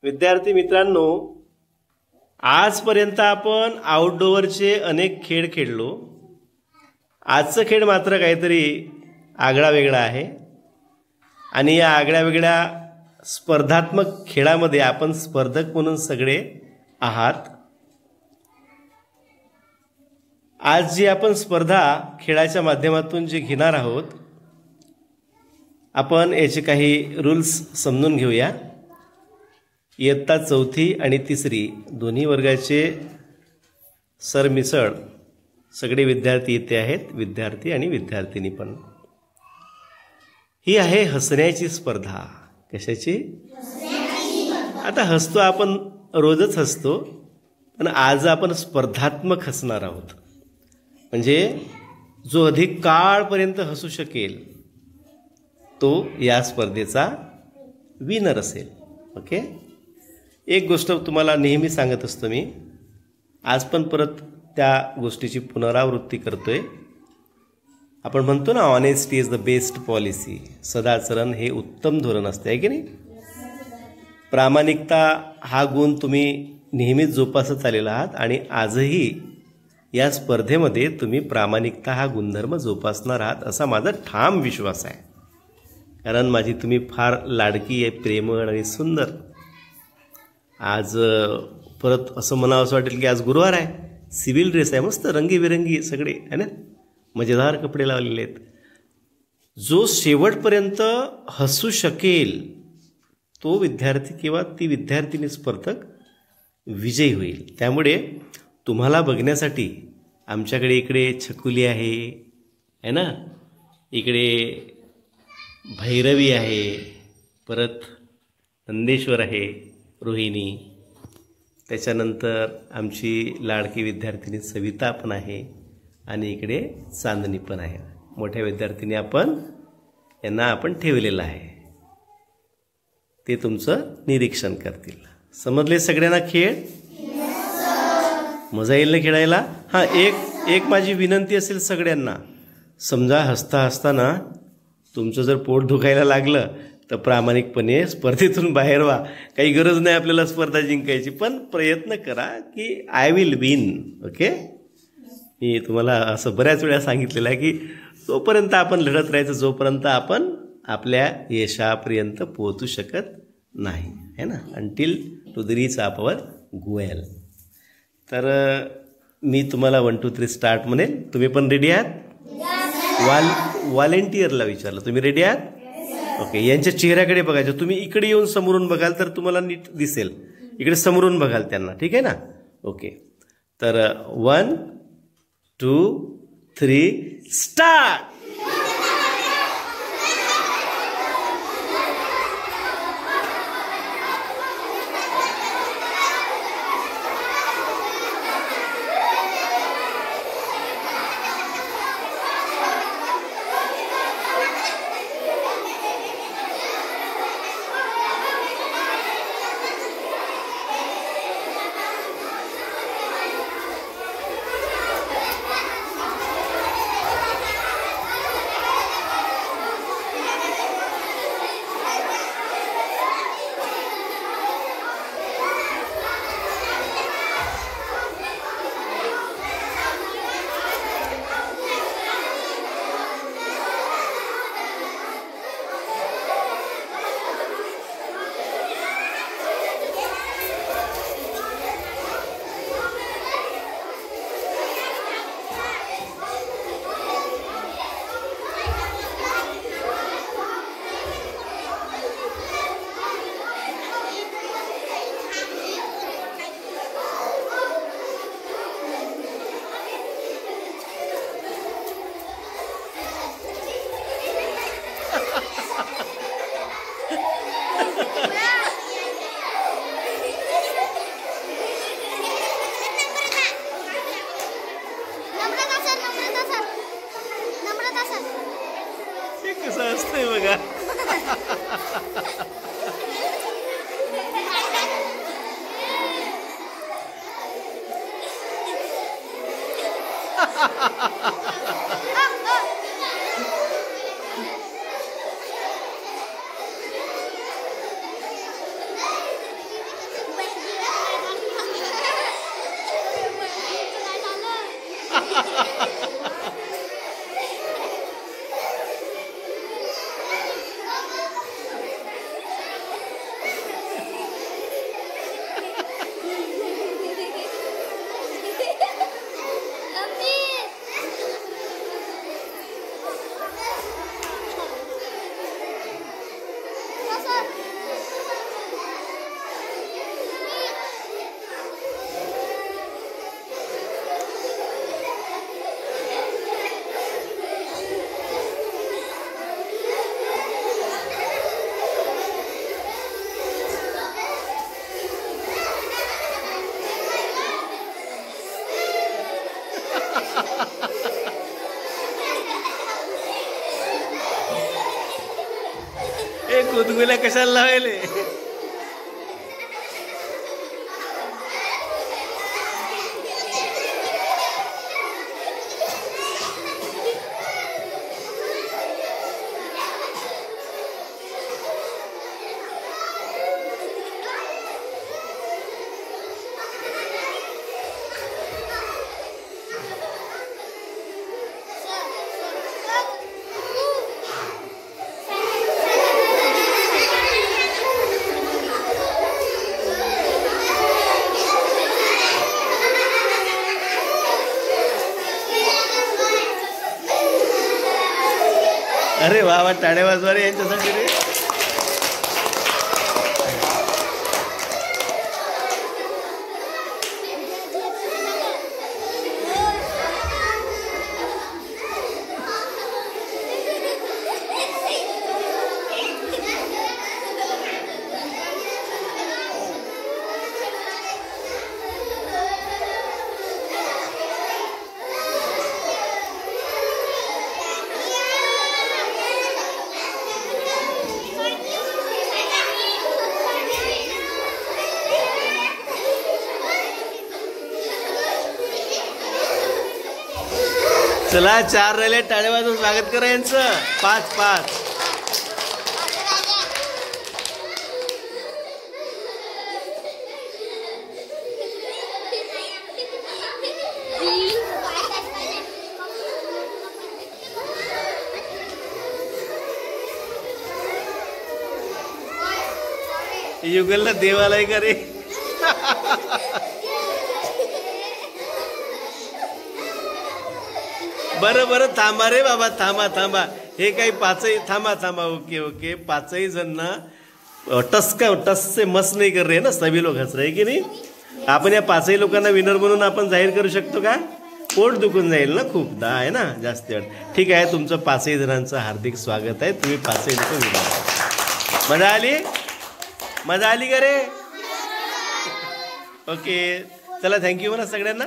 विद्यार्थी मित्रांनो, आजपर्यंत आपण आउटडोअरचे अनेक खेळ खेळलो. आजचा खेळ मात्र काहीतरी आगळा वेगळा आहे आणि या आगळ्या वेगळ्या स्पर्धात्मक खेळामध्ये आपण स्पर्धक म्हणून सगळे आहात. आज जी आपण स्पर्धा खेळाच्या माध्यमातून जे घेणार आहोत, आपण याचे काही रूल्स समजून घेऊया. इयत्ता चौथी आणि तिसरी दोन्ही वर्गाचे सरमिसळ सगळे विद्यार्थी इथे आहेत, विद्यार्थी आणि विद्यार्थिनी पण. ही आहे हसण्याची स्पर्धा. कशाची? आता हसतो आपण, रोजच हसतो, पण आज आपण स्पर्धात्मक हसणार आहोत. म्हणजे जो अधिक काळपर्यंत हसू शकेल तो या स्पर्धेचा विनर असेल. ओके. एक गोष्ट तुम्हाला नेहमी सांगत असतो मी, आज पण परत त्या गोष्टीची पुनरावृत्ती करतोय. आपण म्हणतो ना, honesty is the best policy. सदाचरण हे उत्तम धोरण असते, आहे की नाही? प्रामाणिकता हा गुण तुम्ही नेहमीच जोपासत आलेला आहात आणि आजही या स्पर्धेमध्ये तुम्ही प्रामाणिकता हा गुणधर्म जोपासणार आहात असा माझा ठाम विश्वास आहे. कारण माझी तुम्ही फार लाडकी आहे, प्रेमळ आणि सुंदर. आज परत असं म्हणावं असं वाटेल की आज गुरुवार आहे, सिव्हिल ड्रेस आहे, मस्त रंगीबेरंगी सगळे आहे ना, मजेदार कपडे लावलेले आहेत. जो शेवटपर्यंत हसू शकेल तो विद्यार्थी किंवा ती विद्यार्थिनी स्पर्धक विजयी होईल. त्यामुळे तुम्हाला बघण्यासाठी आमच्याकडे इकडे छकुली आहे ना, इकडे भैरवी आहे, परत नंदेश्वर आहे, रोहिणी, त्याच्यानंतर आमची लाडकी विद्यार्थिनी सविता पण आहे आणि इकडे चांदणी पण आहे. मोठ्या विद्यार्थिनी यांना आपण ठेवलेलं आहे, ते तुमचं निरीक्षण करतील. समजले सगळ्यांना खेळ? मजा येईल ना खेळायला? हां, एक माझी विनंती असेल सगळ्यांना, समजा हसता हसताना तुमचं जर पोट दुखायला लागलं तर प्रामाणिकपणे स्पर्धेतून बाहेर व्हा. काही गरज नाही आपल्याला स्पर्धा जिंकायची, पण प्रयत्न करा की आय विल विन. ओके. मी तुम्हाला असं बऱ्याच वेळा सांगितलेलं आहे की जोपर्यंत आपण लढत राहायचं, जोपर्यंत आपण आपल्या यशापर्यंत पोहोचू शकत नाही, है ना, until to the reach our goal. तर मी तुम्हाला 1 2 3 स्टार्ट म्हणेल. तुम्ही पण रेडी आहात? व्हॉलेंटियरला विचारलं, तुम्ही रेडी आहात? ओके. यांच्या चेहऱ्याकडे बघायचं. तुम्ही इकडे येऊन समोरून बघाल तर तुम्हाला नीट दिसेल, इकडे समोरून बघाल त्यांना. ठीक आहे ना? ओके. तर 1 2 3 स्टार्ट. कसं असतंय बघा. गुदगुल्या कशाला लावायले? अरे वा वा, टाळ्या वाजवा रे यांच्यासाठी रे. चला 4 राहिले, टाळ्या वाजवून स्वागत करा यांचं. 5-5. युगलला देवालाय का रे? बरं बरं, थांबा रे बाबा, थांबा. हे काही 5ही थांबा. ओके. 5ही जण ना टस से मस नाही कर रहे ना, सभी लोग हस रहे की नाही. आपण या 5ही लोकांना विनर म्हणून आपण जाहीर करू शकतो का? पोट दुखून जाईल ना खूपदा, आहे ना जास्त वेळ. ठीक आहे, तुमचं 5ही जणांचं हार्दिक स्वागत आहे. तुम्ही 5ही लोक विनर. मजा आली का रे? ओके, चला थँक्यू म्हणा सगळ्यांना.